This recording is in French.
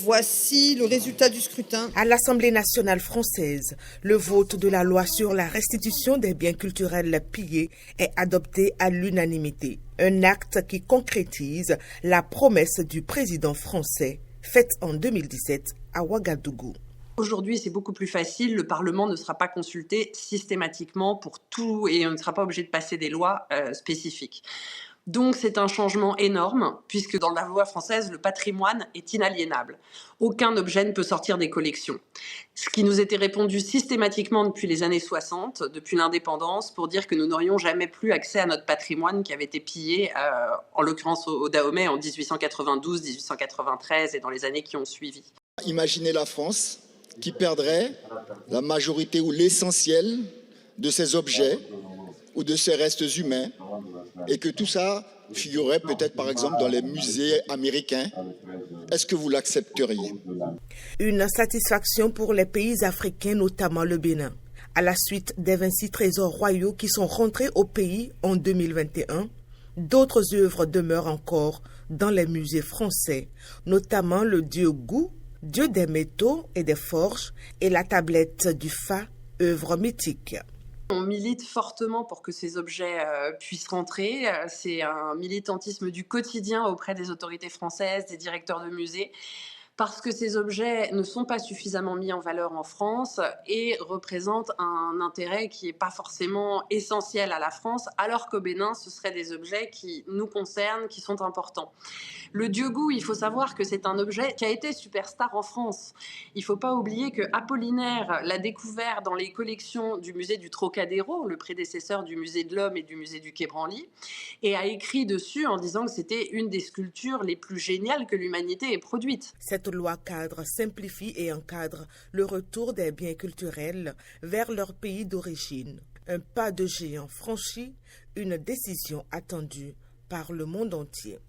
Voici le résultat du scrutin. À l'Assemblée nationale française, le vote de la loi sur la restitution des biens culturels pillés est adopté à l'unanimité. Un acte qui concrétise la promesse du président français faite en 2017 à Ouagadougou. Aujourd'hui, c'est beaucoup plus facile. Le Parlement ne sera pas consulté systématiquement pour tout et on ne sera pas obligé de passer des lois spécifiques. Donc c'est un changement énorme puisque dans la loi française, le patrimoine est inaliénable. Aucun objet ne peut sortir des collections. Ce qui nous était répondu systématiquement depuis les années 60, depuis l'indépendance, pour dire que nous n'aurions jamais plus accès à notre patrimoine qui avait été pillé, en l'occurrence au Dahomey en 1892, 1893 et dans les années qui ont suivi. Imaginez la France qui perdrait la majorité ou l'essentiel de ces objets ou de ces restes humains et que tout ça figurerait peut-être par exemple dans les musées américains. Est-ce que vous l'accepteriez? Une satisfaction pour les pays africains, notamment le Bénin. À la suite des 26 trésors royaux qui sont rentrés au pays en 2021, d'autres œuvres demeurent encore dans les musées français, notamment le dieu Gou, dieu des métaux et des forges, et la tablette du Fa, œuvre mythique. On milite fortement pour que ces objets puissent rentrer. C'est un militantisme du quotidien auprès des autorités françaises, des directeurs de musées, parce que ces objets ne sont pas suffisamment mis en valeur en France et représentent un intérêt qui n'est pas forcément essentiel à la France, alors qu'au Bénin, ce seraient des objets qui nous concernent, qui sont importants. Le dieu Gou, il faut savoir que c'est un objet qui a été superstar en France. Il ne faut pas oublier que Apollinaire l'a découvert dans les collections du musée du Trocadéro, le prédécesseur du musée de l'Homme et du musée du Quai Branly, et a écrit dessus en disant que c'était une des sculptures les plus géniales que l'humanité ait produites. Cette loi cadre simplifie et encadre le retour des biens culturels vers leur pays d'origine. Un pas de géant franchi, une décision attendue par le monde entier.